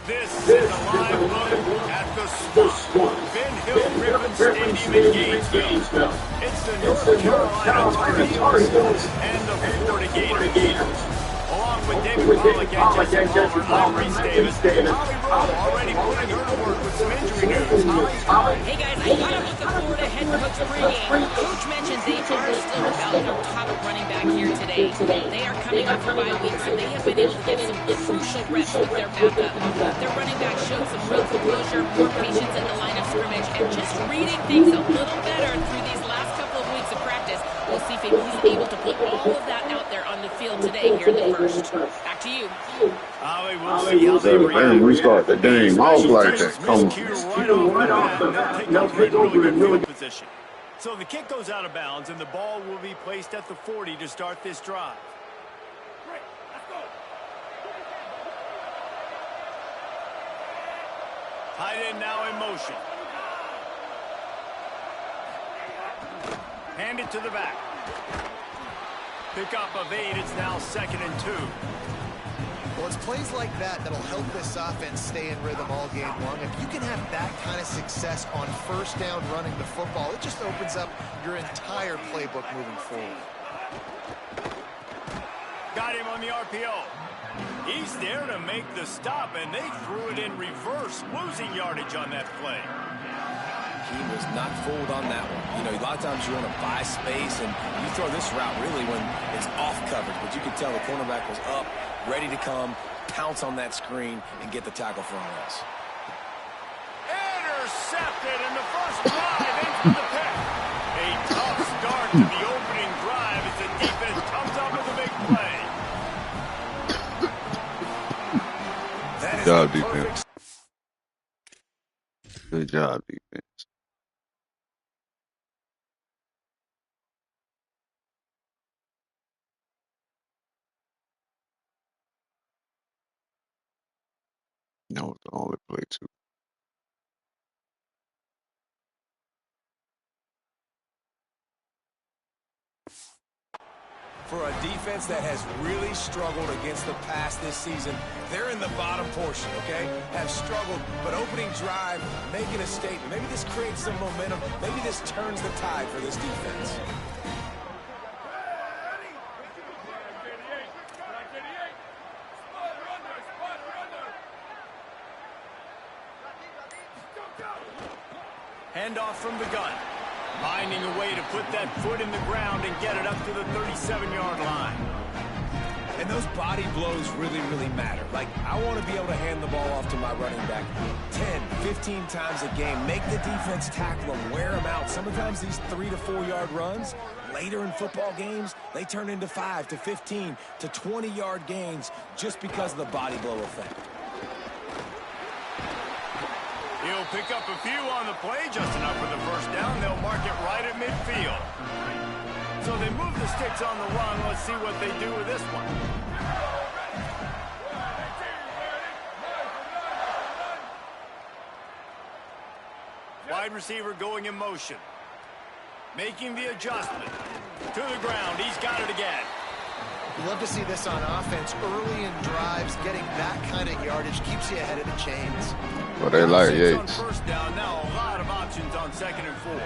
This is a live look at the spot. Ben Hill Griffin Stadium in Gainesville. It's the North Carolina Tar Heels and the Florida Gators. Along with David Pollock and Jesse Palmer, I'm Reese Davis. Holly Rowe already putting her to work with some injury news. Holly? Hey guys, I caught up with the Florida head coach pregame. Coach mentions they are still without their top running back here today. They are coming off a bye week, so they have been able to get some crucial reps with their backup. Their running back showed some real composure, more patience in the line of scrimmage, and just reading things a little better through these last couple of weeks of practice. We'll see if he's able to put all of that out there on the field today here in the first. Back to you. We'll see how they react. We start the game off like that. Come Right off the bat, they'll take over in field position. So the kick goes out of bounds, and the ball will be placed at the 40 to start this drive. Tight end now in motion. Hand it to the back. Pickup of 8. It's now 2nd and 2. Well, it's plays like that that'll help this offense stay in rhythm all game long. If you can have that kind of success on first down running the football, it just opens up your entire playbook moving forward. Got him on the RPO. He's there to make the stop, and they threw it in reverse, losing yardage on that play. He was not fooled on that one. You know, a lot of times you want to buy space, and you throw this route really when it's off coverage. But you can tell the cornerback was up, ready to come, pounce on that screen, and get the tackle for a loss. Intercepted in the first drive into the pick. A tough start to the opening drive as the defense comes up with a big play. Good job, defense. Good job, defense. That was the only play, too. For a defense that has really struggled against the pass this season, they're in the bottom portion, okay? Have struggled, but opening drive, making a statement. Maybe this creates some momentum. Maybe this turns the tide for this defense. Handoff from the gun. Finding a way to put that foot in the ground and get it up to the 37-yard line. And those body blows really, really matter. Like, I want to be able to hand the ball off to my running back 10, 15 times a game. Make the defense tackle them, wear them out. Sometimes these 3 to 4 yard runs, later in football games, they turn into 5 to 15 to 20-yard gains just because of the body blow effect. He'll pick up a few on the play, just enough for the first down. They'll mark it right at midfield. So they move the sticks on the run. Let's see what they do with this one. Wide receiver going in motion. Making the adjustment. To the ground. He's got it again. You love to see this on offense. Early in drives, getting that kind of yardage keeps you ahead of the chains. Well, they like Yates. On first down, now a lot of options on 2nd and 4.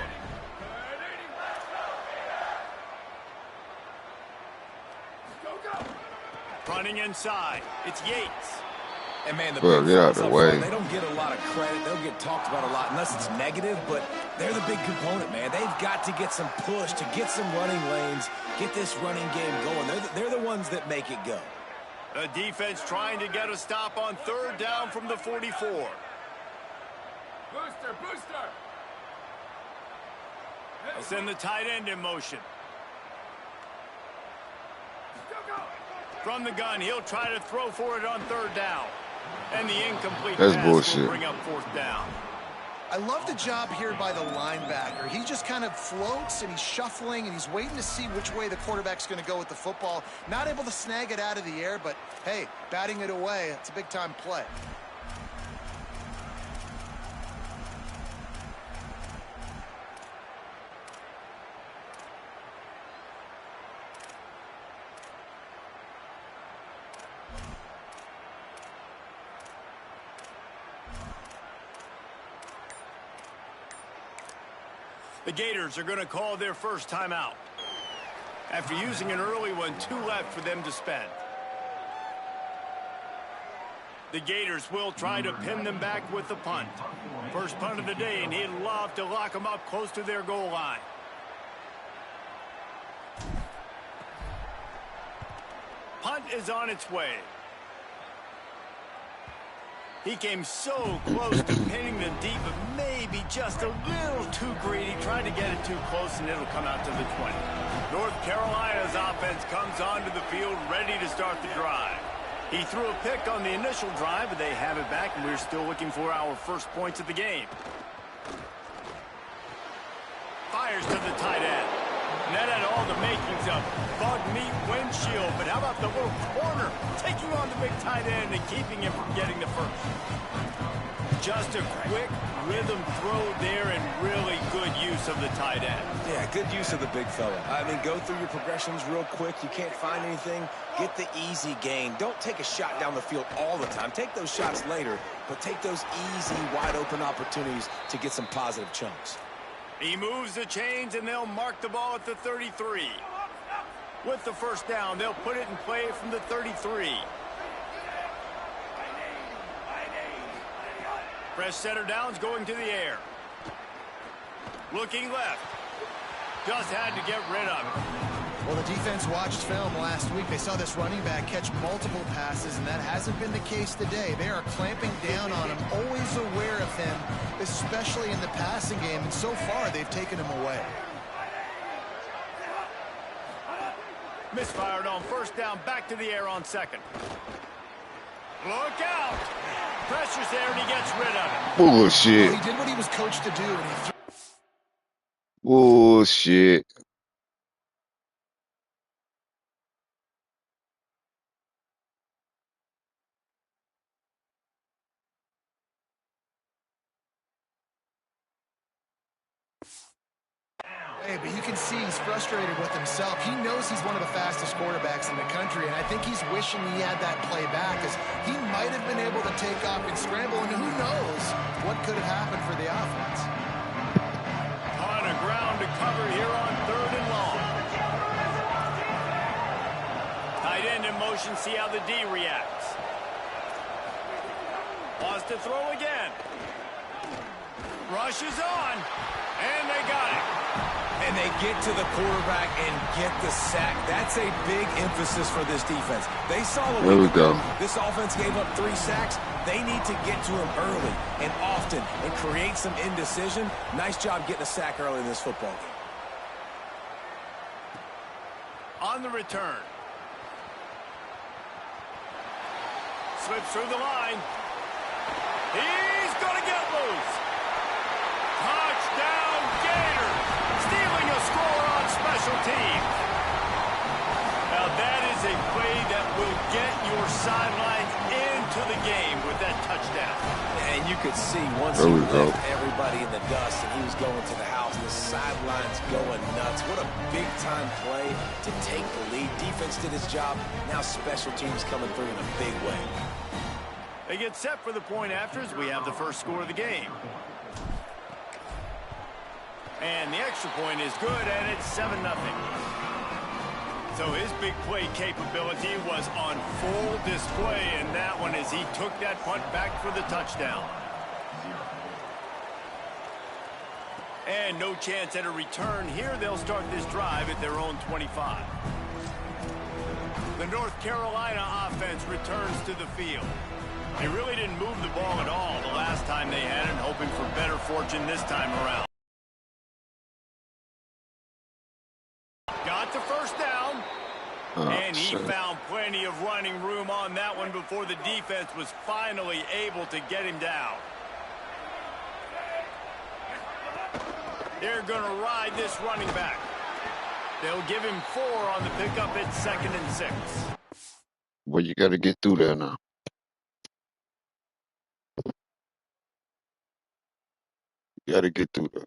Running inside, it's Yates. And man, the Well, big get out fronts the up way. front, they don't get a lot of credit. They'll get talked about a lot unless it's negative, but they're the big component, man. They've got to get some push, to get some running lanes, get this running game going. They're the ones that make it go. The defense trying to get a stop on 3rd down from the 44. Booster! They'll send the tight end in motion. From the gun, he'll try to throw for it on 3rd down. And the incomplete That's pass bullshit. will bring up 4th down. I love the job here by the linebacker. He just kind of floats, and he's shuffling, and he's waiting to see which way the quarterback's going to go with the football. Not able to snag it out of the air, but, hey, batting it away, it's a big-time play. The Gators are going to call their first timeout. After using an early one, 2 left for them to spend. The Gators will try to pin them back with the punt. First punt of the day, and he'd love to lock them up close to their goal line. Punt is on its way. He came so close to pinning them deep, but maybe just a little too greedy. Tried to get it too close, and it'll come out to the 20. North Carolina's offense comes onto the field ready to start the drive. He threw a pick on the initial drive, but they have it back, and we're still looking for our first points of the game. Fires to the tight end. And that had all the makings of bug meat windshield. But how about the little corner taking on the big tight end and keeping him from getting the first? Just a quick rhythm throw there and really good use of the tight end. Yeah, good use of the big fella. I mean, go through your progressions real quick. You can't find anything. Get the easy gain. Don't take a shot down the field all the time. Take those shots later, but take those easy, wide-open opportunities to get some positive chunks. He moves the chains, and they'll mark the ball at the 33. With the first down, they'll put it in play from the 33. Fresh center downs going to the air. Looking left. Just had to get rid of it. Well, the defense watched film last week. They saw this running back catch multiple passes, and that hasn't been the case today. They are clamping down on him, always aware of him, especially in the passing game, and so far they've taken him away. Misfired on first down, back to the air on second. Look out! Pressure's there, and he gets rid of it. Bullshit. Well, he did what he was coached to do, and he threw. Bullshit. Hey, but you can see he's frustrated with himself. He knows he's one of the fastest quarterbacks in the country, and I think he's wishing he had that play back, because he might have been able to take off and scramble, and who knows what could have happened for the offense. On a ground to cover here on third and long. Tight end in motion, see how the D reacts. Wants to throw again. Rushes on, and they got it. And they get to the quarterback and get the sack. That's a big emphasis for this defense. They saw a There we go. This offense gave up 3 sacks. They need to get to him early and often and create some indecision. Nice job getting a sack early in this football game. On the return. Slips through the line. He's going to get loose. Touchdown, Gators. Stealing a score on special teams. Now that is a play that will get your sidelines into the game with that touchdown. And you could see once he left everybody in the dust and he was going to the house, the sidelines going nuts. What a big-time play to take the lead. Defense did his job. Now special teams coming through in a big way. They get set for the point after as we have the first score of the game. And the extra point is good, and it's 7-0. So his big play capability was on full display in that one as he took that punt back for the touchdown. And no chance at a return here. They'll start this drive at their own 25. The North Carolina offense returns to the field. They really didn't move the ball at all the last time they had it, hoping for better fortune this time around. Got the first down, and he found plenty of running room on that one before the defense was finally able to get him down. They're going to ride this running back. They'll give him 4 on the pickup at 2nd and 6. Well, you got to get through there now. You got to get through there.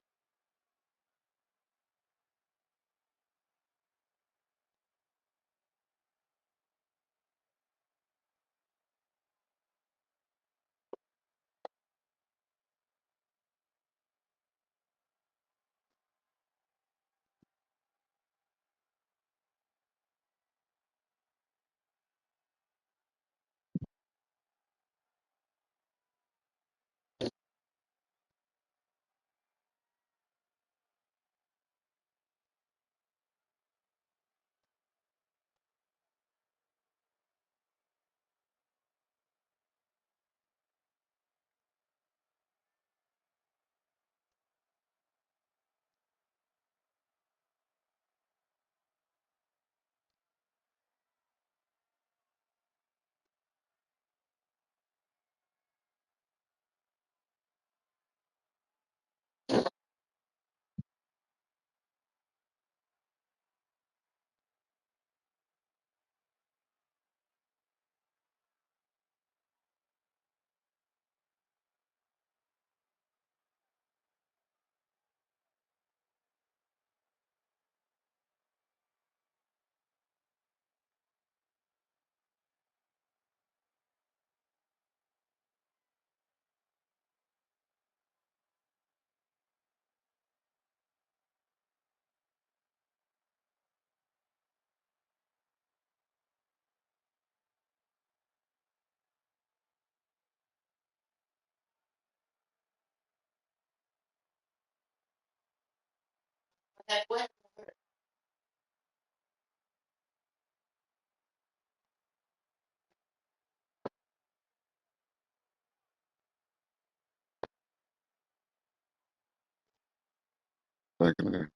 Back in there.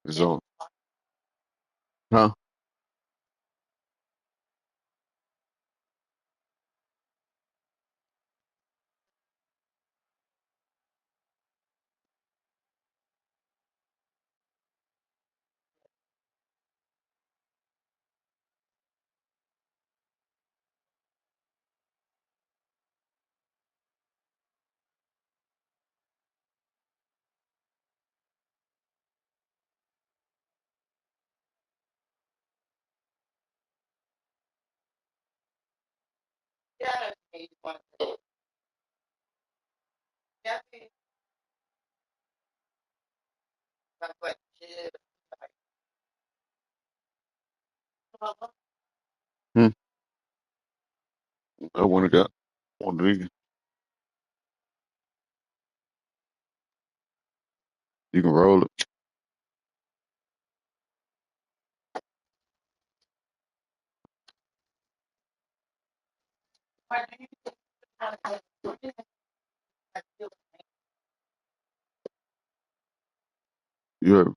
It's on. Huh? Hmm. I want to got one of these. You can roll it. You heard me?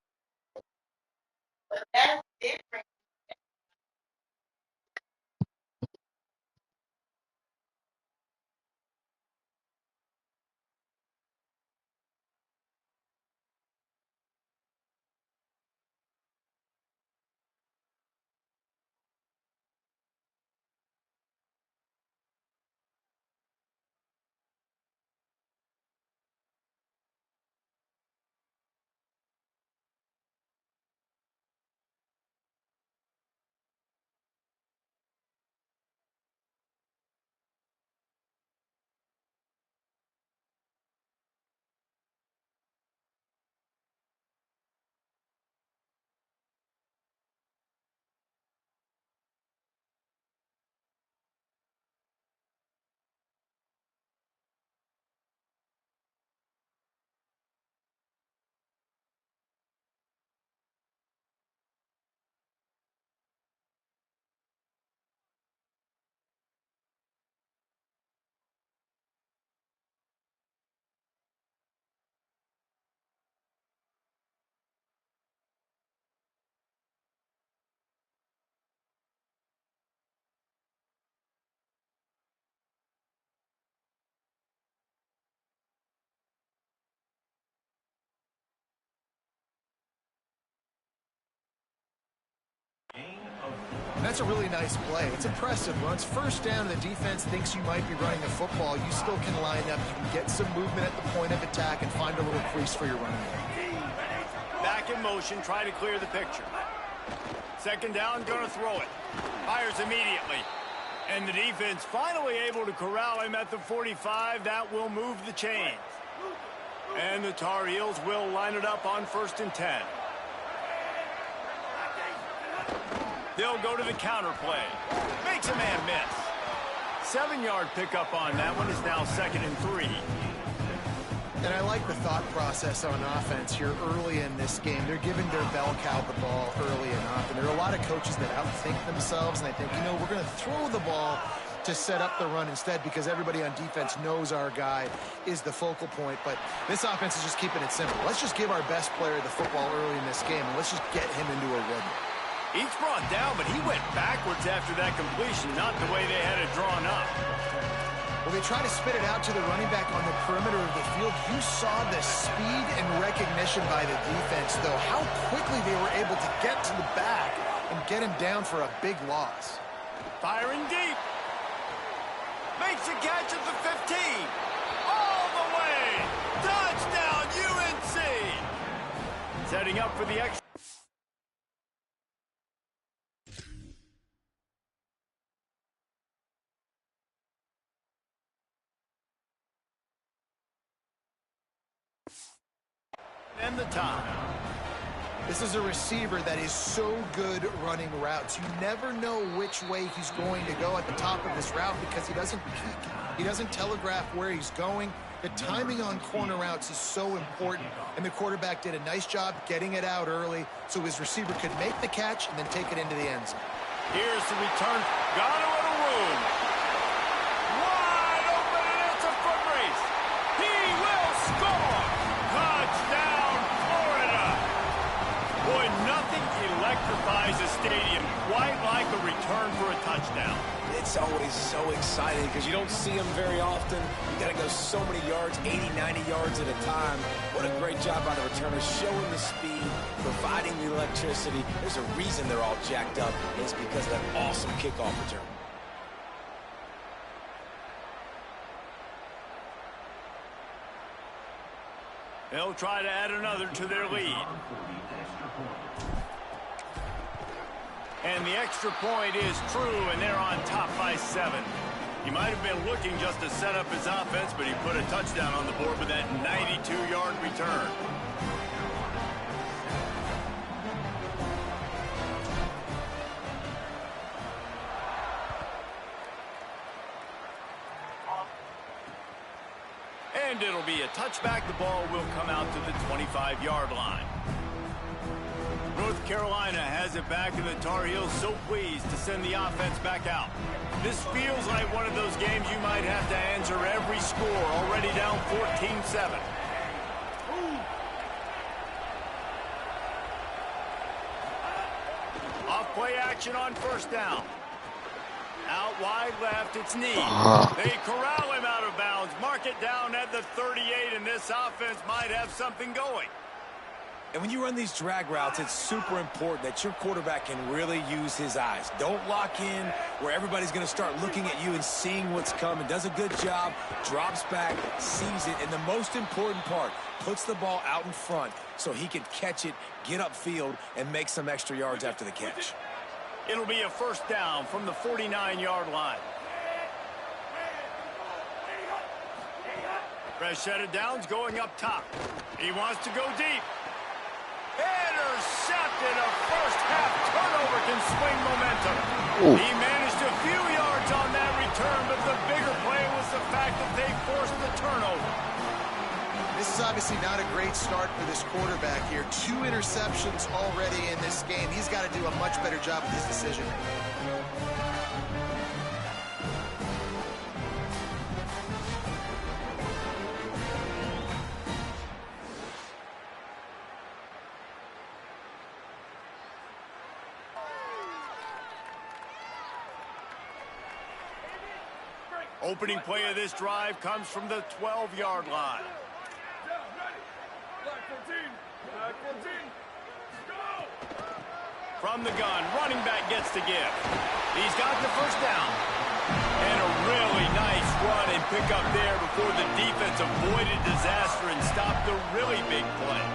That's a really nice play. It's impressive. Once first down and the defense thinks you might be running the football, you still can line up. You can get some movement at the point of attack and find a little crease for your running back. Back in motion, try to clear the picture. Second down, gonna throw it. Fires immediately. And the defense finally able to corral him at the 45. That will move the chains. And the Tar Heels will line it up on 1st and 10. They'll go to the counter play. Makes a man miss. 7-yard pickup on that one is now 2nd and 3. And I like the thought process on offense here early in this game. They're giving their bell cow the ball early and often. There are a lot of coaches that outthink themselves, and they think, you know, we're going to throw the ball to set up the run instead because everybody on defense knows our guy is the focal point. But this offense is just keeping it simple. Let's just give our best player the football early in this game, and let's just get him into a rhythm. Each brought down, but he went backwards after that completion, not the way they had it drawn up. Well, they try to spit it out to the running back on the perimeter of the field. You saw the speed and recognition by the defense, though. How quickly they were able to get to the back and get him down for a big loss. Firing deep. Makes a catch at the 15. All the way. Touchdown, UNC. Setting up for the extra. And the time. This is a receiver that is so good running routes. You never know which way he's going to go at the top of his route because he doesn't peek. He doesn't telegraph where he's going. The timing on corner routes is so important, and the quarterback did a nice job getting it out early so his receiver could make the catch and then take it into the end zone. Here's the return. Got a little room. Wide open, and it's a foot race. He will score. Touchdown, Florida. Boy, nothing electrifies a stadium quite like a return for a touchdown. It's always so exciting because you don't see them very often. You got to go so many yards, 80, 90 yards at a time. What a great job by the returner, showing the speed, providing the electricity. There's a reason they're all jacked up. It's because of that awesome kickoff return. They'll try to add another to their lead. And the extra point is true, and they're on top by 7. He might have been looking just to set up his offense, but he put a touchdown on the board with that 92-yard return. And it'll be a touchback. The ball will come out to the 25-yard line. North Carolina has it back, and the Tar Heels so pleased to send the offense back out. This feels like one of those games you might have to answer every score, already down 14-7. Off play action on first down. Out wide left, it's Need. They corral him out of bounds, mark it down at the 38, and this offense might have something going. And when you run these drag routes, it's super important that your quarterback can really use his eyes. Don't lock in where everybody's going to start looking at you and seeing what's coming. Does a good job, drops back, sees it, and the most important part, puts the ball out in front so he can catch it, get upfield, and make some extra yards after the catch. It'll be a first down from the 49-yard line. Fresh set of downs going up top. He wants to go deep. Intercepted. A first-half turnover can swing momentum. Ooh. He managed a few yards on that return, but the bigger play was the fact that they forced the turnover. This is obviously not a great start for this quarterback here. 2 interceptions already in this game. He's got to do a much better job with his decision. Opening play of this drive comes from the 12-yard line. From the gun, running back gets the gift. He's got the first down. And a really nice run and pick up there before the defense avoided disaster and stopped the really big play.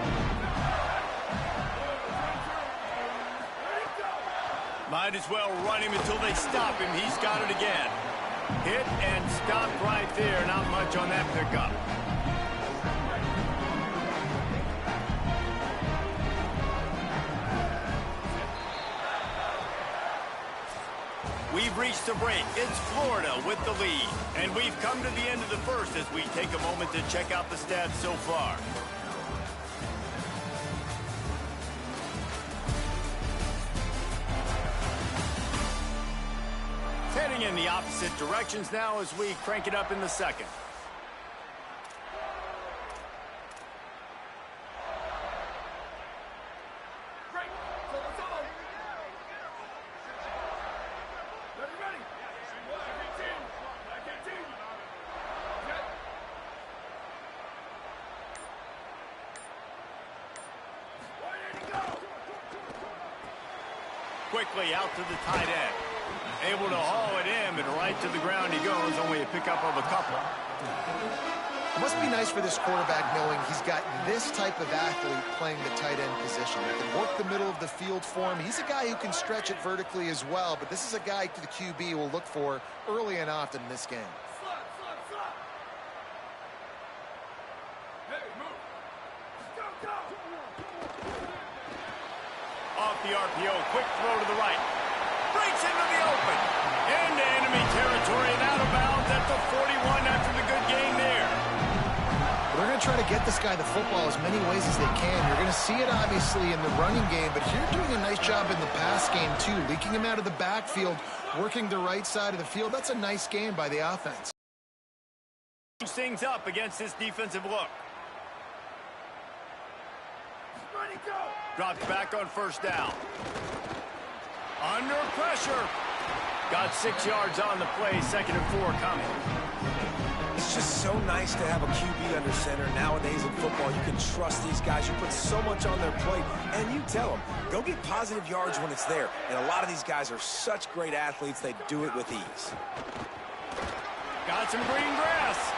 Might as well run him until they stop him. He's got it again. Hit and stopped right there. Not much on that pickup. We've reached a break. It's Florida with the lead. And we've come to the end of the first as we take a moment to check out the stats so far. Heading in the opposite directions now as we crank it up in the second. Quickly out to the tight end. Able to haul it in, but right to the ground he goes. Only a pickup of a couple. It must be nice for this quarterback knowing he's got this type of athlete playing the tight end position. He can work the middle of the field for him. He's a guy who can stretch it vertically as well, but this is a guy the QB will look for early and often in this game. Off the RPO, quick throw to the right. Breaks into the open. Into enemy territory and out of bounds at the 41 after the good gain there. Well, they're going to try to get this guy the football as many ways as they can. You're going to see it, obviously, in the running game, but here doing a nice job in the pass game, too. Leaking him out of the backfield, working the right side of the field. That's a nice game by the offense. Things up against this defensive look. Dropped back on first down. Under pressure. Got 6 yards on the play, 2nd and 4 coming. It's just so nice to have a QB under center. Nowadays in football, you can trust these guys. You put so much on their plate, and you tell them, go get positive yards when it's there. And a lot of these guys are such great athletes, they do it with ease. Got some green grass.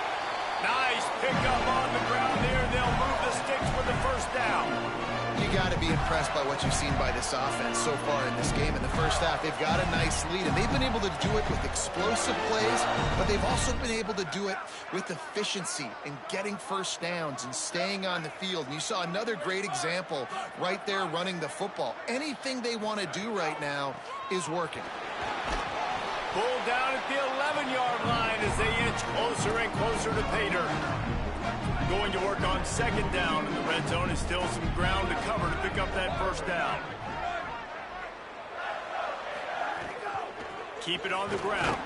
Nice pickup on the ground there. They'll move the sticks for the first down. You got to be impressed by what you've seen by this offense so far in this game. In the first half, they've got a nice lead, and they've been able to do it with explosive plays, but they've also been able to do it with efficiency and getting first downs and staying on the field. And you saw another great example right there running the football. Anything they want to do right now is working. Pulled down at the 11-yard line as they inch closer and closer to pay dirt. Going to work on 2nd down in the red zone. Is still some ground to cover to pick up that first down. Keep it on the ground.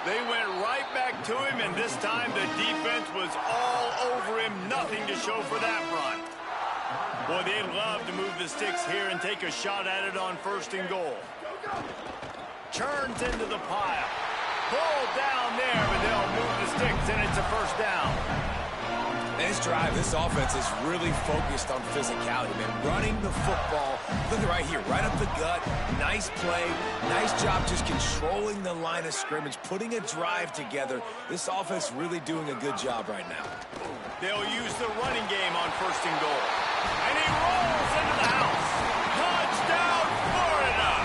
They went right back to him, and this time the defense was all over him. Nothing to show for that run. Boy, they'd love to move the sticks here and take a shot at it on 1st and goal. Churns into the pile. Pulled down there, but they'll move the sticks, and it's a first down. This drive, this offense is really focused on physicality, man. Running the football. Look at right here, right up the gut. Nice play. Nice job just controlling the line of scrimmage, putting a drive together. This offense really doing a good job right now. They'll use the running game on 1st and goal. And he rolls into the house. Touchdown, Florida!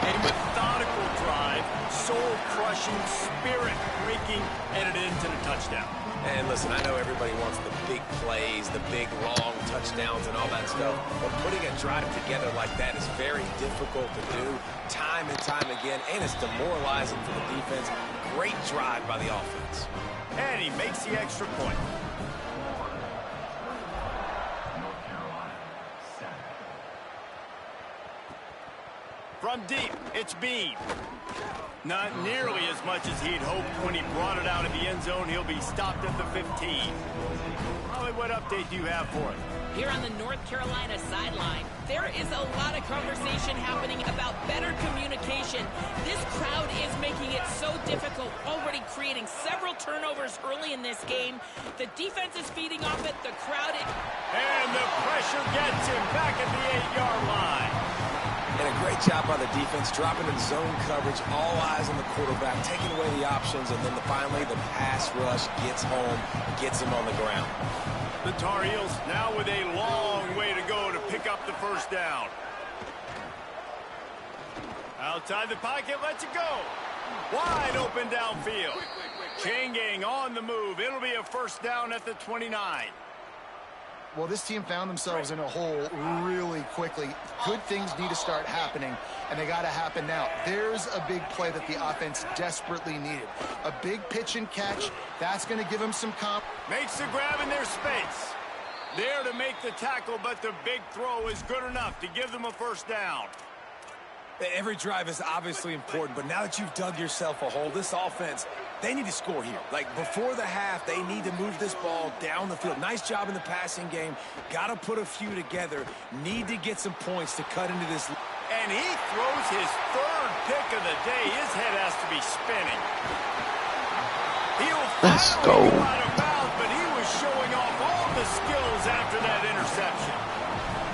A methodical drive, soul-crushing, spirit-breaking, and it into the touchdown. And listen, I know everybody wants the big plays, the big, long touchdowns and all that stuff, but putting a drive together like that is very difficult to do time and time again, and it's demoralizing for the defense. Great drive by the offense. And he makes the extra point. From deep, it's Bean. Not nearly as much as he'd hoped when he brought it out of the end zone. He'll be stopped at the 15. Holly, what update do you have for him? Here on the North Carolina sideline, there is a lot of conversation happening about better communication. This crowd is making it so difficult, already creating several turnovers early in this game. The defense is feeding off it. The crowd is... And the pressure gets him back at the 8-yard line. And a great job by the defense, dropping in zone coverage, all eyes on the quarterback, taking away the options, and then finally the pass rush gets home, gets him on the ground. The Tar Heels now with a long way to go to pick up the first down. Outside the pocket, lets it go. Wide open downfield. Chain gang on the move. It'll be a first down at the 29. Well, this team found themselves in a hole really quickly. Good things need to start happening, and they got to happen now. There's a big play that the offense desperately needed. A big pitch and catch. That's going to give them some comp. Makes the grab in their space. There to make the tackle, but the big throw is good enough to give them a first down. Every drive is obviously important, but now that you've dug yourself a hole, this offense, they need to score here. Like, before the half, they need to move this ball down the field. Nice job in the passing game. Got to put a few together. Need to get some points to cut into this. And he throws his 3rd pick of the day. His head has to be spinning. He'll finally go out of bounds, but he was showing off all the skills after that interception.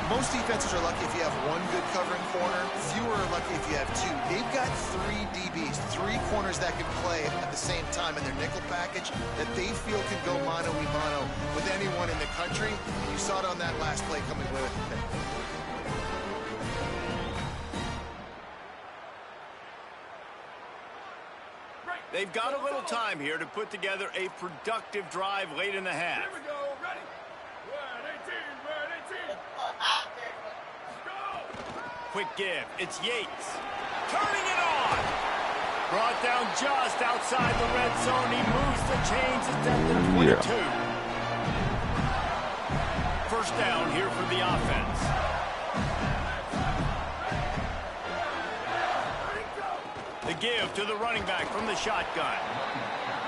Most defenses are lucky if you have one good covering corner. Fewer are lucky if you have 2. They've got 3 DBs, 3 corners that can play at the same time in their nickel package that they feel can go mano-a-mano with anyone in the country. You saw it on that last play coming away with the pick. They've got a little time here to put together a productive drive late in the half. Here we go, ready? Quick give. It's Yates. Turning it on. Brought down just outside the red zone. He moves the chains at the 22. First down here for the offense. The give to the running back from the shotgun.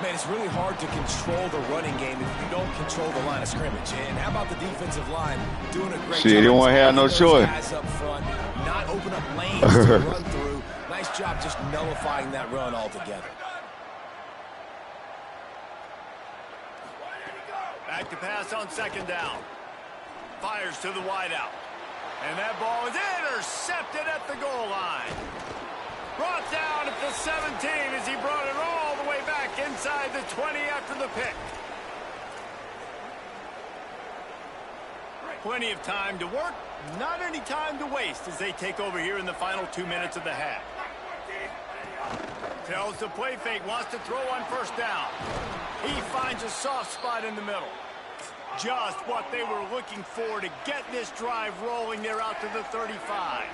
Man, it's really hard to control the running game if you don't control the line of scrimmage. And how about the defensive line doing a great job? They don't want to have no choice. Guys up front, not open up lanes to run through. Nice job just nullifying that run altogether. Back to pass on second down. Fires to the wideout. And that ball is intercepted at the goal line. Brought down at the 17 as he brought it all the way back inside the 20 after the pick. Plenty of time to work, not any time to waste as they take over here in the final 2 minutes of the half. Tells the play fake, wants to throw on first down. He finds a soft spot in the middle. Just what they were looking for to get this drive rolling. They're out to the 35.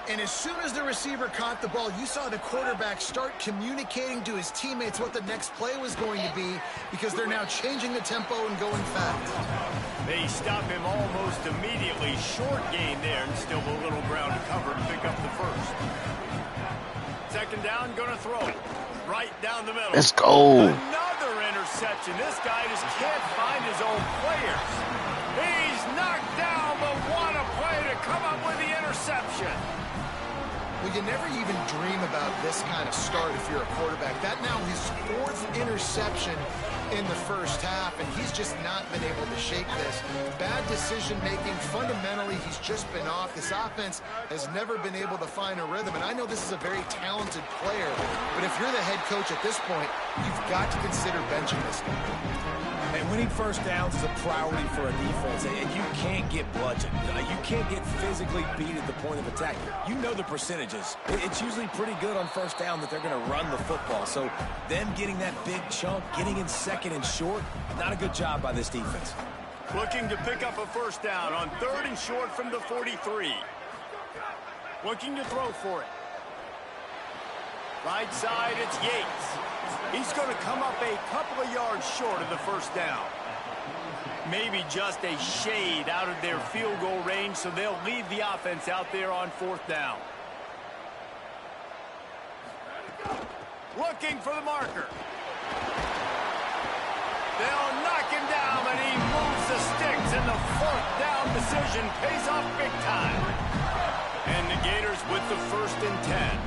And as soon as the receiver caught the ball, you saw the quarterback start communicating to his teammates what the next play was going to be, because they're now changing the tempo and going fast. They stop him almost immediately. Short gain there, and still a little ground to cover to pick up the first. Second down, going to throw it. Right down the middle. Let's go. Another interception. This guy just can't find his own players. He's knocked down, but what a play to come up with the interception. Well, you never even dream about this kind of start if you're a quarterback. That now his fourth interception in the first half, and he's just not been able to shake this. Bad decision-making. Fundamentally, he's just been off. This offense has never been able to find a rhythm, and I know this is a very talented player, but if you're the head coach at this point, you've got to consider benching this guy. And winning first downs is a priority for a defense, and you can't get bludgeoned. You can't get physically beat at the point of attack. You know the percentages. It's usually pretty good on first down that they're going to run the football. So them getting that big chunk, getting in second and short, not a good job by this defense. Looking to pick up a first down on third and short from the 43. Looking to throw for it. Right side, it's Yates. He's going to come up a couple of yards short of the first down. Maybe just a shade out of their field goal range, so they'll leave the offense out there on fourth down. Looking for the marker. They'll knock him down, and he moves the sticks, and the fourth down decision pays off big time. And the Gators with the 1st and 10.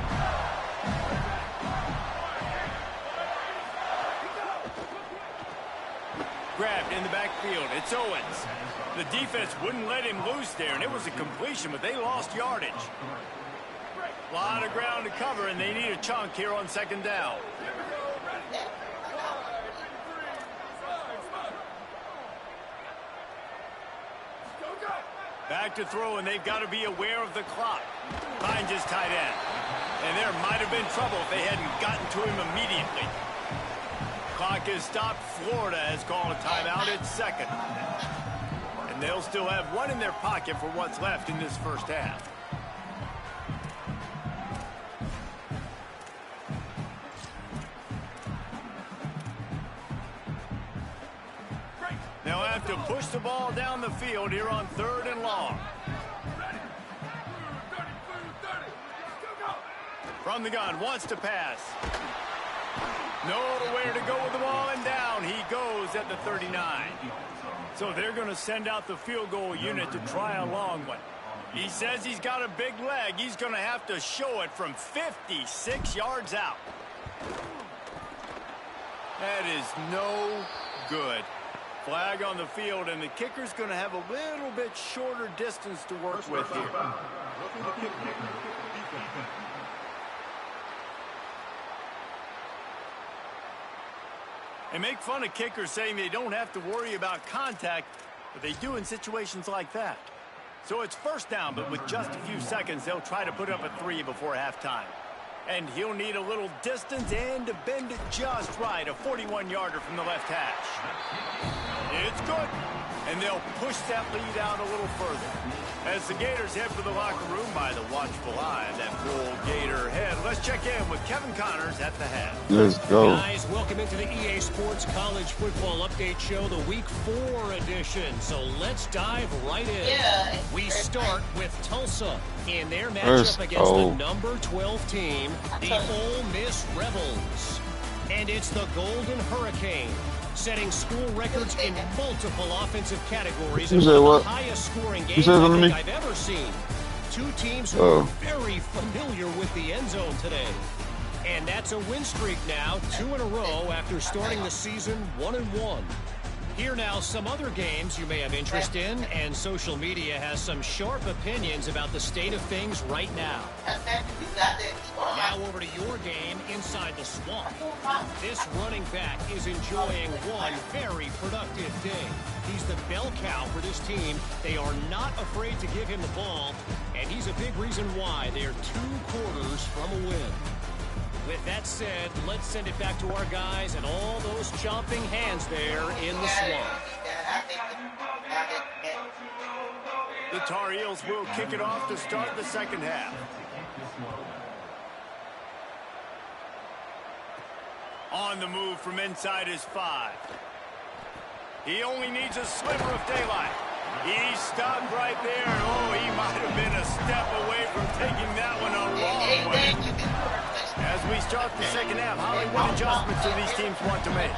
Grabbed in the backfield. It's Owens. The defense wouldn't let him loose there, and it was a completion, but they lost yardage. A lot of ground to cover, and they need a chunk here on second down. Back to throw, and they've got to be aware of the clock. Finds his tight end. And there might have been trouble if they hadn't gotten to him immediately. Clock is stopped. Florida has called a timeout. It's second. And they'll still have one in their pocket for what's left in this first half. They'll have to push the ball down the field here on third and long. From the gun, wants to pass. Nowhere to go with the ball, and down he goes at the 39. So they're going to send out the field goal unit to try a long one. He says he's got a big leg. He's going to have to show it from 56 yards out. That is no good. Flag on the field, and the kicker's going to have a little bit shorter distance to work with here. They make fun of kickers saying they don't have to worry about contact, but they do in situations like that. So it's first down, but with just a few seconds, they'll try to put up a 3 before halftime. And he'll need a little distance and to bend it just right, a 41-yarder from the left hash. It's good, and they'll push that lead out a little further. As the Gators head for the locker room by the watchful eye of that bull Gator head, let's Let's check in with Kevin Connors at the head. Let's go. Guys, welcome into the EA Sports College Football Update Show, the Week 4 edition. So let's dive right in. We start with Tulsa in their matchup against the number 12 team, the Ole Miss Rebels. And it's the Golden Hurricane, setting school records in multiple offensive categories and one of the highest scoring games I think I've ever seen. Two teams who are very familiar with the end zone today. And that's a win streak now, 2 in a row after starting the season 1-1. Here now, some other games you may have interest in, and social media has some sharp opinions about the state of things right now. Now over to your game inside the swamp. This running back is enjoying one very productive day. He's the bell cow for this team. They are not afraid to give him the ball, and he's a big reason why they're 2 quarters from a win. With that said, let's send it back to our guys and all those chomping hands there in the swamp. The Tar Heels will kick it off to start the second half. On the move from inside his 5. He only needs a sliver of daylight. He stopped right there. Oh, he might have been a step away from taking that one a long way. As we start the second half, Holly, what adjustments do these teams want to make?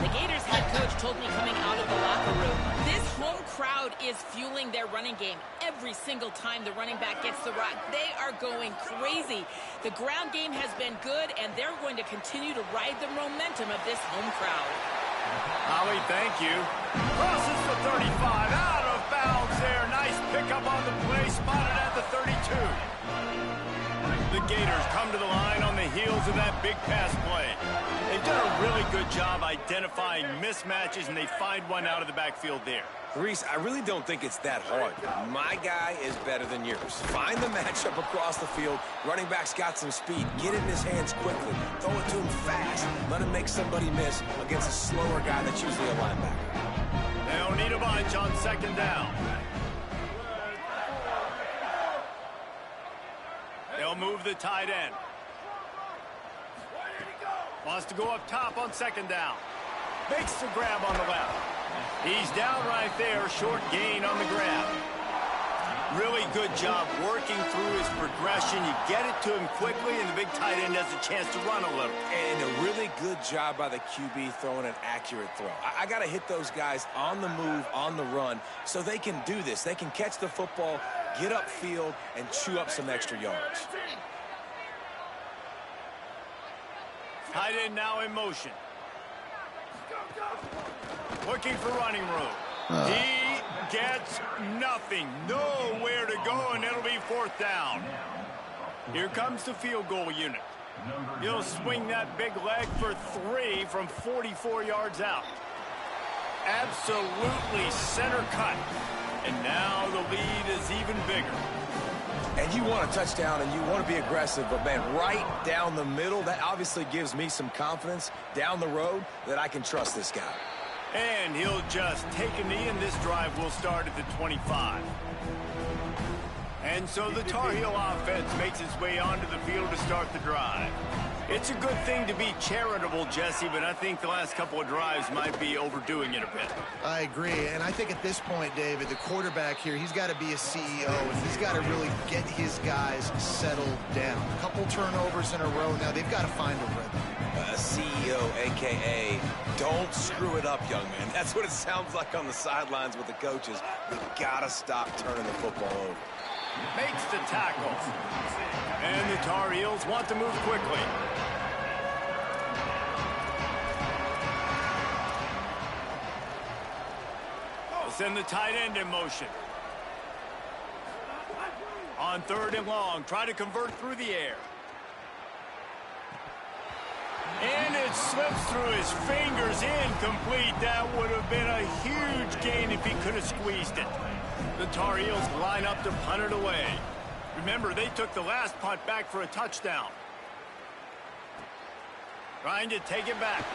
The Gators head coach told me coming out of the locker room, this home crowd is fueling their running game. Every single time the running back gets the rock, they are going crazy. The ground game has been good, and they're going to continue to ride the momentum of this home crowd. Holly, thank you. Crosses the 35, out of bounds there. Nice pickup on the play, spotted at the 32. The Gators come to the line on the heels of that big pass play. They've done a really good job identifying mismatches, and they find one out of the backfield there. Reese, I really don't think it's that hard. My guy is better than yours. Find the matchup across the field. Running back's got some speed. Get it in his hands quickly. Throw it to him fast. Let him make somebody miss against a slower guy that's usually a linebacker. They don't need a bunch on second down. They'll move the tight end. Wants to go up top on second down. Makes the grab on the left. He's down right there, short gain on the grab. Really good job working through his progression. You get it to him quickly, and the big tight end has a chance to run a little. And a really good job by the QB throwing an accurate throw. I got to hit those guys on the move, on the run, so they can do this. They can catch the football, get upfield, and chew up some extra yards. Tight end now in motion. Looking for running room. He gets nothing. Nowhere to go, and it'll be 4th down. Here comes the field goal unit. He'll swing that big leg for 3 from 44 yards out. Absolutely center cut. And now the lead is even bigger. And you want a touchdown, and you want to be aggressive, but, man, right down the middle, that obviously gives me some confidence down the road that I can trust this guy. And he'll just take a knee, and this drive will start at the 25. And so the Tar Heel offense makes its way onto the field to start the drive. It's a good thing to be charitable, Jesse, but I think the last couple of drives might be overdoing it a bit. I agree, and I think at this point, David, the quarterback here, he's got to be a CEO. He's got to really get his guys settled down. A couple turnovers in a row now. They've got to find a rhythm. CEO, a.k.a. don't screw it up, young man. That's what it sounds like on the sidelines with the coaches. We got to stop turning the football over. Makes the tackle. And the Tar Heels want to move quickly. They'll send the tight end in motion. On 3rd and long, try to convert through the air. And it slips through his fingers, incomplete. That would have been a huge gain if he could have squeezed it. The Tar Heels line up to punt it away. Remember, they took the last punt back for a touchdown. Trying to take it back.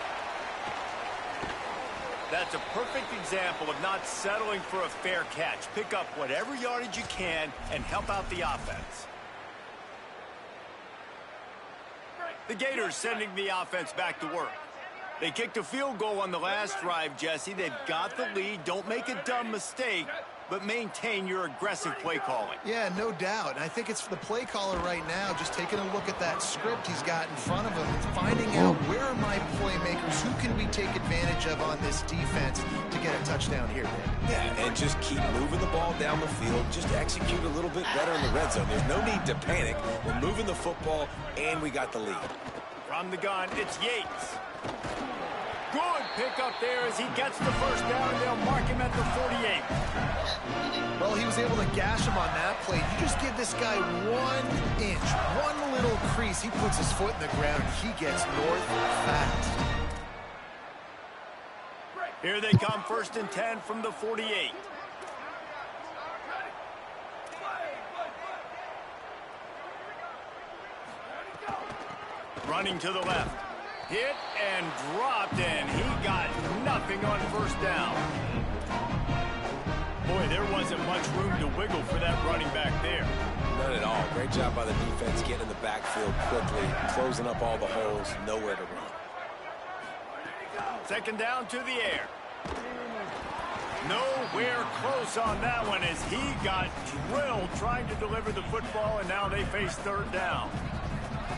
That's a perfect example of not settling for a fair catch. Pick up whatever yardage you can and help out the offense. The Gators sending the offense back to work. They kicked a field goal on the last drive, Jesse. They've got the lead. Don't make a dumb mistake, but maintain your aggressive play calling. Yeah, no doubt. And I think it's the play caller right now just taking a look at that script he's got in front of him and finding out where are my playmakers, who can we take advantage of on this defense to get a touchdown here, man. Yeah, and just keep moving the ball down the field. Just execute a little bit better in the red zone. There's no need to panic. We're moving the football, and we got the lead. From the gun, it's Yates. Good pick up there as he gets the first down. They'll mark him at the 48. Well, he was able to gash him on that play. You just give this guy 1 inch, one little crease. He puts his foot in the ground. He gets north fast. Here they come, 1st and 10 from the 48. Running to the left. Hit and dropped, and he got nothing on 1st down. Boy, there wasn't much room to wiggle for that running back there. None at all. Great job by the defense getting in the backfield quickly, closing up all the holes, nowhere to run. 2nd down to the air. Nowhere close on that one as he got drilled trying to deliver the football, and now they face 3rd down.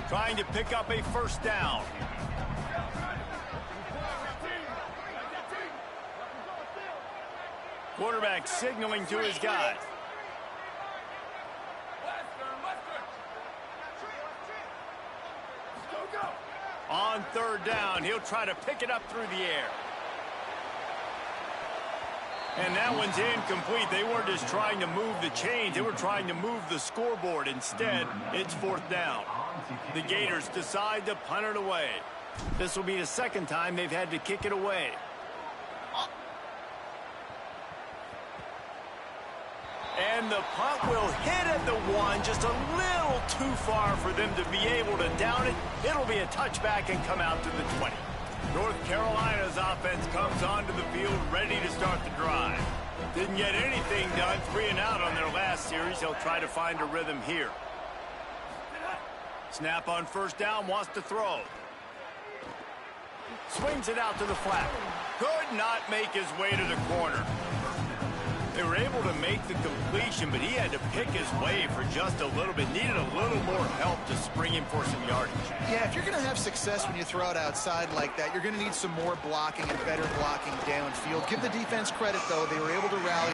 Trying to pick up a 1st down. Quarterback signaling to his guys. On 3rd down, he'll try to pick it up through the air. And that one's incomplete. They weren't just trying to move the chains. They were trying to move the scoreboard. Instead, it's 4th down. The Gators decide to punt it away. This will be the 2nd time they've had to kick it away. And the punt will hit at the 1, just a little too far for them to be able to down it. It'll be a touchback and come out to the 20. North Carolina's offense comes onto the field ready to start the drive. Didn't get anything done, 3 and out on their last series. They'll try to find a rhythm here. Snap on 1st down, wants to throw. Swings it out to the flat. Could not make his way to the corner. They were able to make the completion, but he had to pick his way for just a little bit. Needed a little more help to spring him for some yardage. Yeah, if you're going to have success when you throw it outside like that, you're going to need some more blocking and better blocking downfield. Give the defense credit, though. They were able to rally.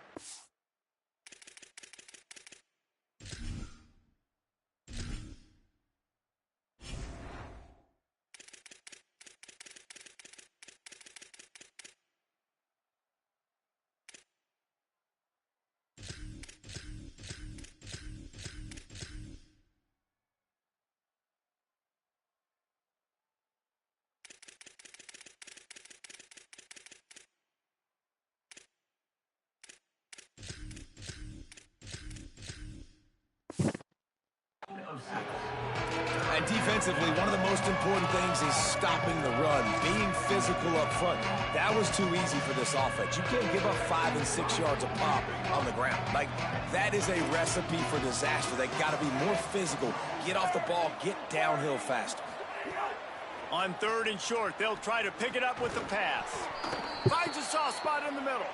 And defensively, one of the most important things is stopping the run, being physical up front. That was too easy for this offense. You can't give up 5 and 6 yards a pop on the ground. Like, that is a recipe for disaster. They got to be more physical, get off the ball, get downhill faster. On 3rd and short, they'll try to pick it up with the pass. Finds a soft spot in the middle.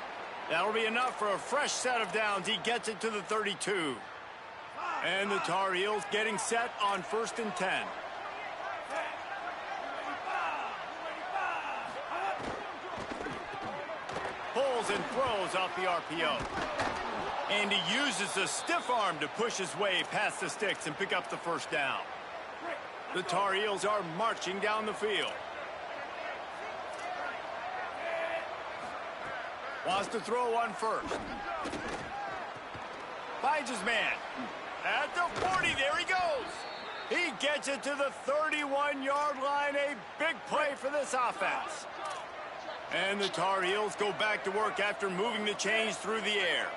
That'll be enough for a fresh set of downs. He gets it to the 32. And the Tar Heels getting set on 1st and 10. Pulls and throws off the RPO. And he uses the stiff arm to push his way past the sticks and pick up the 1st down. The Tar Heels are marching down the field. Wants to throw on 1st. Finds his man. At the 40, there he goes. He gets it to the 31-yard line. A big play for this offense. And the Tar Heels go back to work after moving the chains through the air.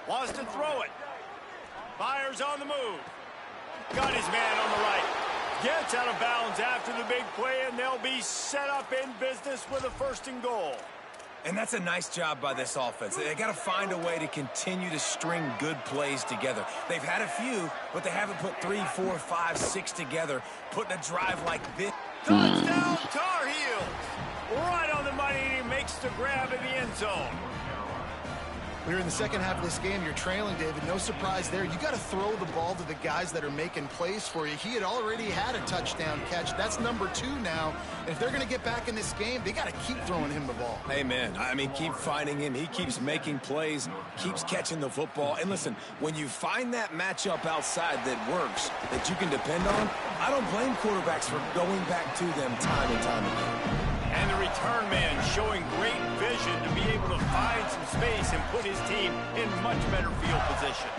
Wants to throw it. Fires on the move. Got his man on the right. Gets out of bounds after the big play, and they'll be set up in business with a 1st and goal. And that's a nice job by this offense. They got to find a way to continue to string good plays together. They've had a few, but they haven't put 3, 4, 5, 6 together, putting a drive like this. Touchdown, Tar Heels! Right on the money, and he makes the grab in the end zone. We're in the second half of this game. You're trailing, David. No surprise there. You got to throw the ball to the guys that are making plays for you. He had already had a touchdown catch. That's number 2 now. And if they're going to get back in this game, they got to keep throwing him the ball. Amen. I mean, keep finding him. He keeps making plays, keeps catching the football. And listen, when you find that matchup outside that works, that you can depend on, I don't blame quarterbacks for going back to them time and time again. And the return man showing great vision to be able to find some space and put his team in much better field position.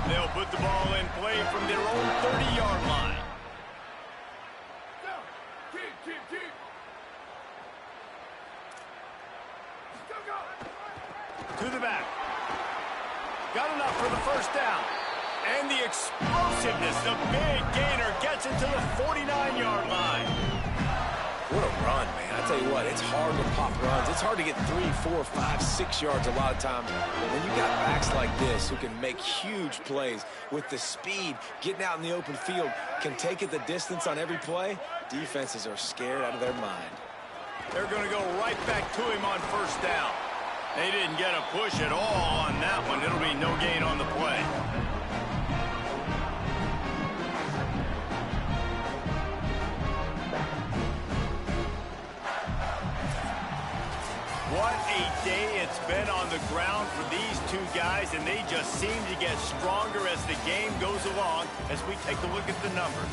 They'll put the ball in play from their own 30-yard line. To the back. Got enough for the first down. And the explosiveness, the big gainer gets into the 49-yard line. What a run, man. I tell you what, it's hard to pop runs. It's hard to get 3, 4, 5, 6 yards a lot of times. But when you got backs like this who can make huge plays with the speed, getting out in the open field, can take it the distance on every play, defenses are scared out of their mind. They're going to go right back to him on first down. They didn't get a push at all on that one. It'll be no gain on the play. What a day it's been on the ground for these two guys, and they just seem to get stronger as the game goes along as we take a look at the numbers.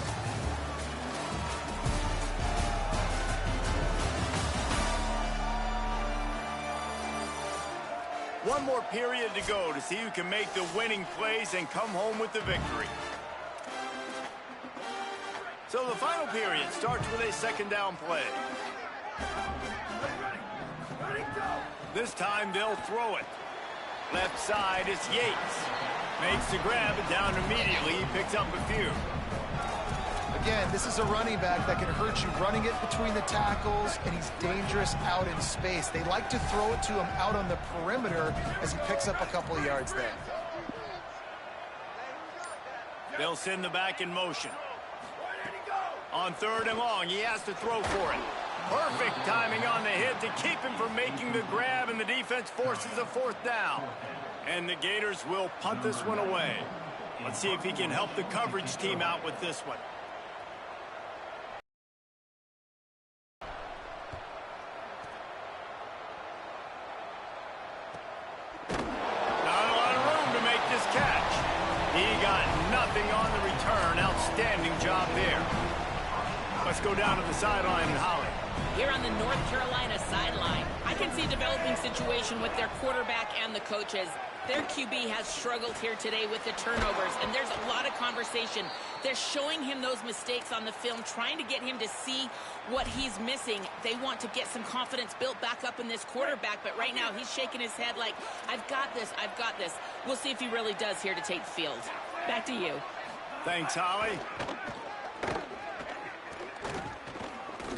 One more period to go to see who can make the winning plays and come home with the victory. So the final period starts with a second down play. This time they'll throw it. Left side is Yates. Makes the grab and down immediately. He picks up a few. Again, this is a running back that can hurt you running it between the tackles, and he's dangerous out in space. They like to throw it to him out on the perimeter as he picks up a couple of yards there. They'll send the back in motion. On third and long, he has to throw for it. Perfect timing on the hit to keep him from making the grab, and the defense forces a fourth down. And the Gators will punt this one away. Let's see if he can help the coverage team out with this one. Not a lot of room to make this catch. He got nothing on the return. Outstanding job there. Let's go down to the sideline and Holly. Here on the North Carolina sideline, I can see a developing situation with their quarterback and the coaches. Their QB has struggled here today with the turnovers, and there's a lot of conversation. They're showing him those mistakes on the film, trying to get him to see what he's missing. They want to get some confidence built back up in this quarterback, but right now he's shaking his head like, I've got this, I've got this. We'll see if he really does here to take the field. Back to you. Thanks, Holly.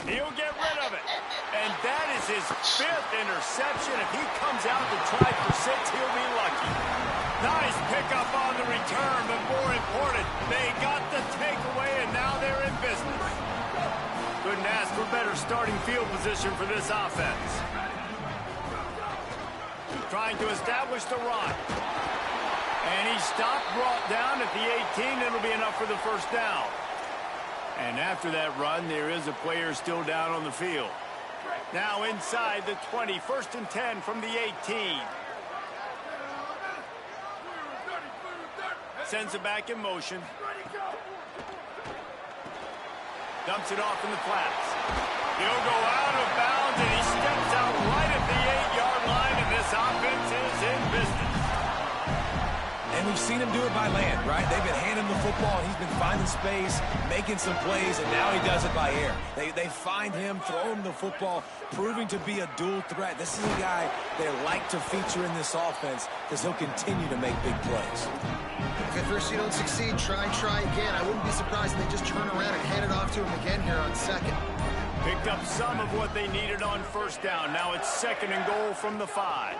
He'll get rid of it. And that is his 5th interception. If he comes out to try for 6, he'll be lucky. Nice pickup on the return, but more important, they got the takeaway, and now they're in business. Couldn't ask for better starting field position for this offense. Trying to establish the run. And he stopped, brought down at the 18. It'll be enough for the first down. And after that run, there is a player still down on the field. Now inside the 20, 1st and 10 from the 18. Sends it back in motion. Dumps it off in the flats. He'll go out of bounds, and he steps out right at the 8-yard line, and this offense is in business. And we've seen him do it by land, right? They've been handing him the football, and he's been finding space, making some plays, and now he does it by air. They find him, throw him the football, proving to be a dual threat. This is a guy they like to feature in this offense because he'll continue to make big plays. If at first you don't succeed, try again. I wouldn't be surprised if they just turn around and hand it off to him again here on second. Picked up some of what they needed on first down. Now it's 2nd and goal from the 5.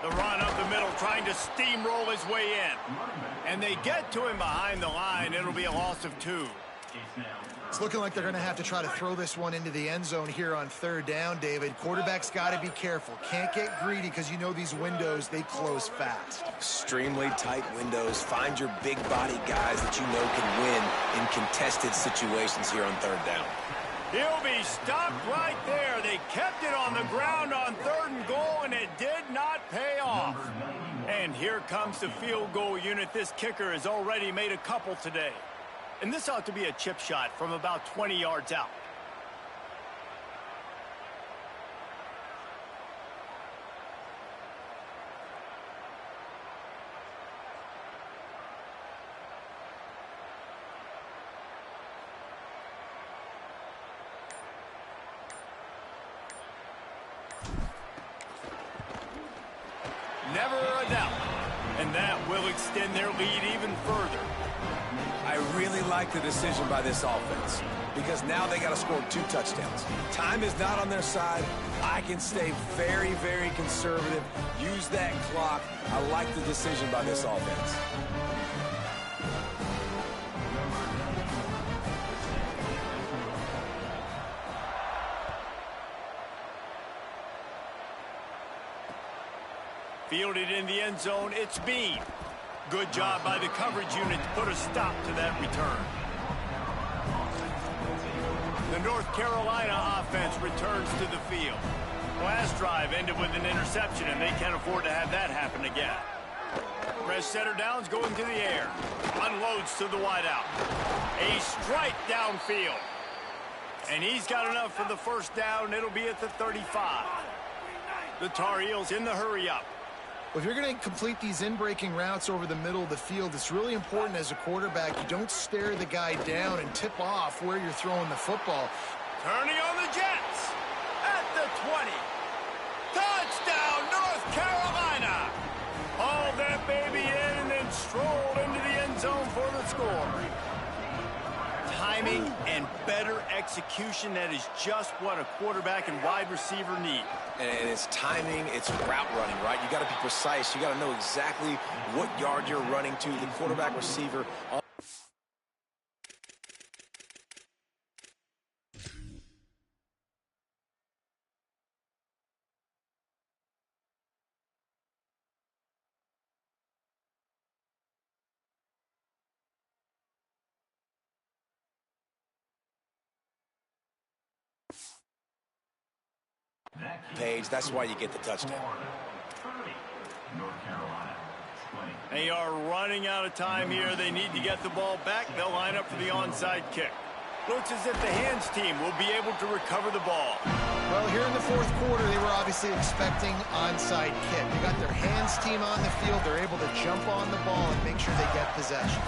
The run up the middle, trying to steamroll his way in. And they get to him behind the line. It'll be a loss of 2. It's looking like they're going to have to try to throw this one into the end zone here on 3rd down, David. Quarterback's got to be careful. Can't get greedy because you know these windows, they close fast. Extremely tight windows. Find your big body guys that you know can win in contested situations here on 3rd down. He'll be stopped right there. They kept it on the ground on 3rd and goal, and it did not pay off. And here comes the field goal unit. This kicker has already made a couple today. And this ought to be a chip shot from about 20 yards out. Never a doubt. And that will extend their lead even further. I really like the decision by this offense because now they got to score 2 touchdowns. Time is not on their side. I can stay very, very conservative. Use that clock. I like the decision by this offense. Fielded in the end zone, it's Bean. Good job by the coverage unit to put a stop to that return. The North Carolina offense returns to the field. Last drive ended with an interception, and they can't afford to have that happen again. Press center downs going to the air. Unloads to the wideout. A strike downfield. And he's got enough for the first down. It'll be at the 35. The Tar Heels in the hurry-up. Well, if you're going to complete these in-breaking routes over the middle of the field, it's really important as a quarterback you don't stare the guy down and tip off where you're throwing the football. Turning on the Jets at the 20. Touchdown, North Carolina! Hauled that baby in and then strolled into the end zone for the score. Timing and better execution, that is just what a quarterback and wide receiver need. And it's timing, it's route running, right? You got to be precise. You got to know exactly what yard you're running to. The quarterback receiver. Page, that's why you get the touchdown. They are running out of time here. They need to get the ball back. They'll line up for the onside kick. Looks as if the hands team will be able to recover the ball. Well, here in the 4th quarter, they were obviously expecting onside kick. They got their hands team on the field. They're able to jump on the ball and make sure they get possession.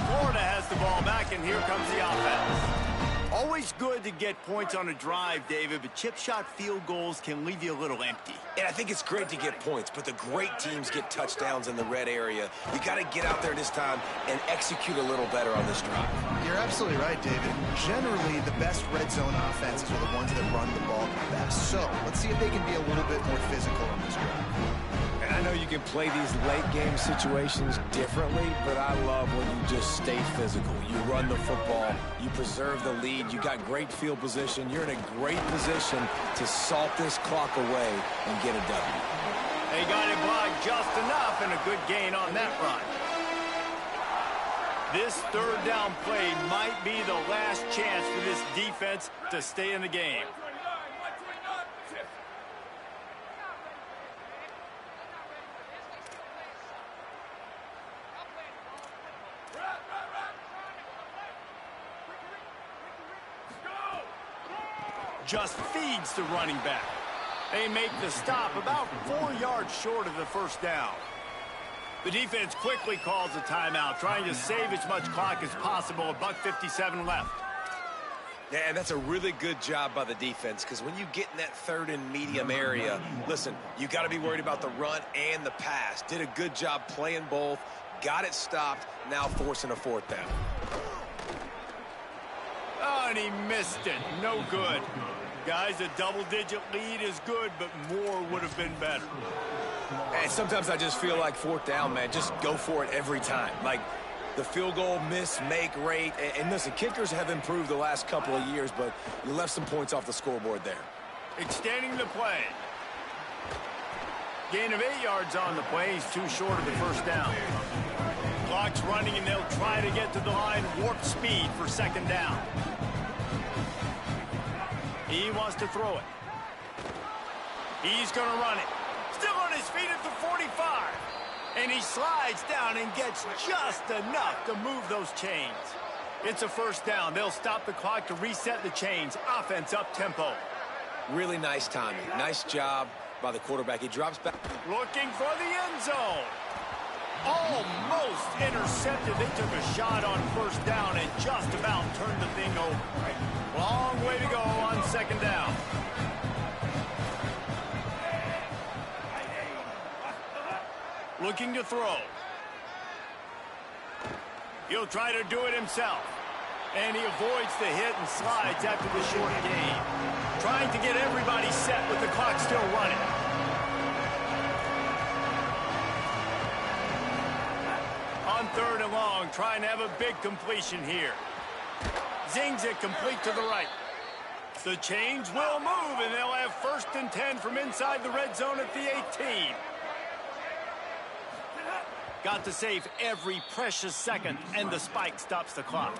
Florida has the ball back, and here comes the offense. Always good to get points on a drive, David, but chip shot field goals can leave you a little empty. And I think it's great to get points, but the great teams get touchdowns in the red area. You got to get out there this time and execute a little better on this drive. You're absolutely right, David. Generally, the best red zone offenses are the ones that run the ball the best. So let's see if they can be a little bit more physical on this drive. And I know you can play these late-game situations differently, but I love when you just stay physical. You run the football, you preserve the lead, you got great field position, you're in a great position to salt this clock away and get a W. They got it blocked just enough and a good gain on that run. This 3rd down play might be the last chance for this defense to stay in the game. Just feeds the running back. They make the stop about 4 yards short of the first down. The defense quickly calls a timeout, trying to save as much clock as possible. $1:57 left. Yeah, and that's a really good job by the defense, because when you get in that 3rd and medium area, listen, you got to be worried about the run and the pass. Did a good job playing both, got it stopped, now forcing a 4th down. Oh, and he missed it. No good. Guys, a double-digit lead is good, but more would have been better. And sometimes I just feel like fourth down, man. Just go for it every time. Like the field goal miss-make rate. And listen, kickers have improved the last couple of years, but you left some points off the scoreboard there. Extending the play. Gain of 8 yards on the play. He's too short of the first down. Clock's running, and they'll try to get to the line. Warp speed for second down. He wants to throw it. He's going to run it. Still on his feet at the 45. And he slides down and gets just enough to move those chains. It's a first down. They'll stop the clock to reset the chains. Offense up tempo. Really nice timing. Nice job by the quarterback. He drops back. Looking for the end zone. Almost intercepted. They took a shot on first down and just about turned the thing over. Long way to go on second down. Looking to throw. He'll try to do it himself. And he avoids the hit and slides after the short gain. Trying to get everybody set with the clock still running. On third and long, trying to have a big completion here. Zings it complete to the right. The chains will move, and they'll have 1st and 10 from inside the red zone at the 18. Got to save every precious second, and the spike stops the clock.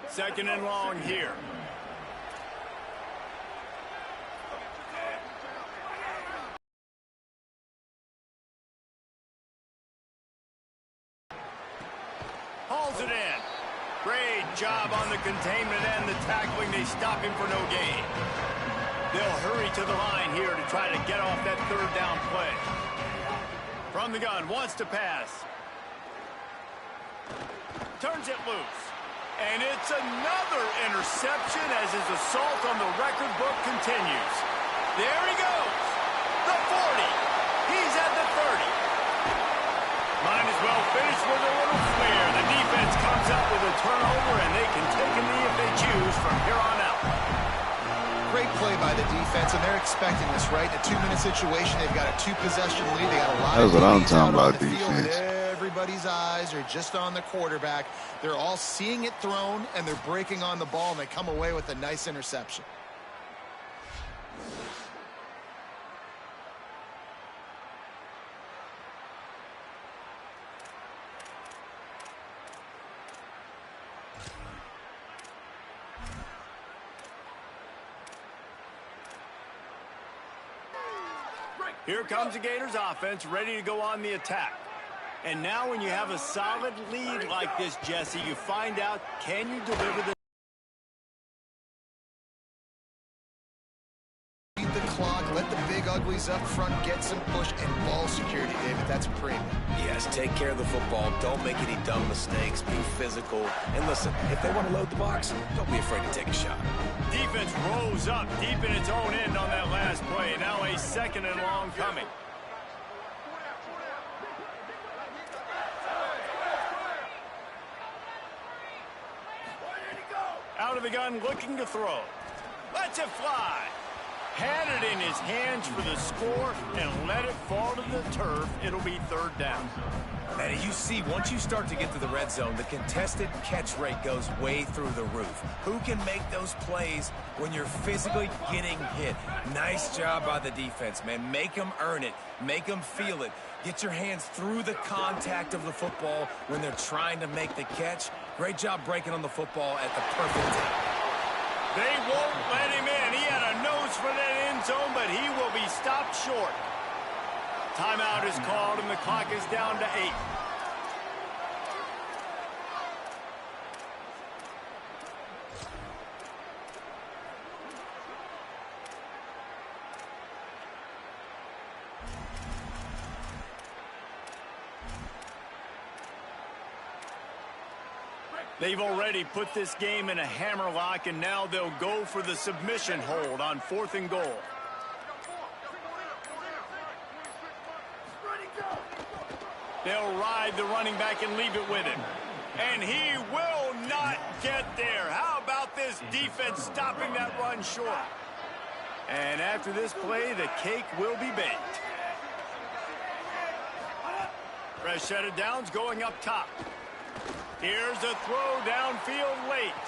Second and long here. Hauls it in. Great job on the containment and the tackling. They stop him for no gain. They'll hurry to the line here to try to get off that third down play. From the gun, wants to pass. Turns it loose. And it's another interception as his assault on the record book continues. There he goes. The 40. He's at the 30. Might as well finish with a little flair. The defense comes up with a turnover, and they can take a knee if they choose from here on out. Great play by the defense, and they're expecting this, right? In a 2-minute situation, they've got a 2-possession lead. They got a lot That's of what I'm leads talking out on about, the field, and defense. everybody's eyes are just on the quarterback. They're all seeing it thrown, and they're breaking on the ball, and they come away with a nice interception. Here comes the Gators offense, ready to go on the attack. And now when you have a solid lead like this, Jesse, you find out, can you deliver the Beat the clock, let the big uglies up front get some push, and ball security, David. That's a premium. Yes, take care of the football. Don't make any dumb mistakes. Be physical. And listen, if they want to load the box, don't be afraid to take a shot. defense rose up deep in its own end on that last play. Now a second and long coming. Out of the gun, looking to throw. Lets it fly. Had it in his hands for the score and let it fall to the turf. It'll be third down. And you see, once you start to get to the red zone, the contested catch rate goes way through the roof. Who can make those plays when you're physically getting hit? Nice job by the defense, man. Make them earn it. Make them feel it. Get your hands through the contact of the football when they're trying to make the catch. Great job breaking on the football at the perfect time. They won't let him in. He had a nose for that end zone, but he will be stopped short. Timeout is called, and the clock is down to 8. They've already put this game in a hammerlock, and now they'll go for the submission hold on 4th and goal. They'll ride the running back and leave it with him. And he will not get there. How about this defense stopping that run short. And after this play, the cake will be baked. Fresh set of downs going up top. Here's a throw downfield late.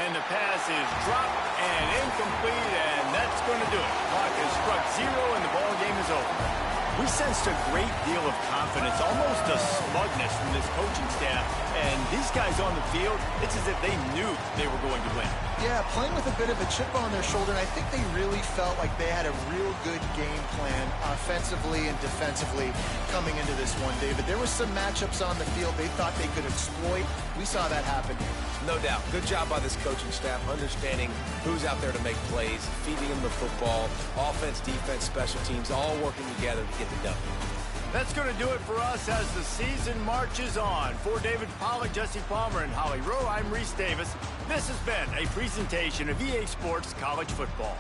And the pass is dropped and incomplete, and that's going to do it. Clock has struck 0, and the ball game is over. We sensed a great deal of confidence, almost a smugness from this coaching staff. And these guys on the field, it's as if they knew they were going to win. Yeah, playing with a bit of a chip on their shoulder, and I think they really felt like they had a real good game plan offensively and defensively coming into this one, David. There were some matchups on the field they thought they could exploit. We saw that happen. No doubt. Good job by this coaching staff, understanding who's out there to make plays, feeding them the football, offense, defense, special teams, all working together to get the W. That's going to do it for us as the season marches on. For David Pollack, Jesse Palmer, and Holly Rowe, I'm Reese Davis. This has been a presentation of EA Sports College Football.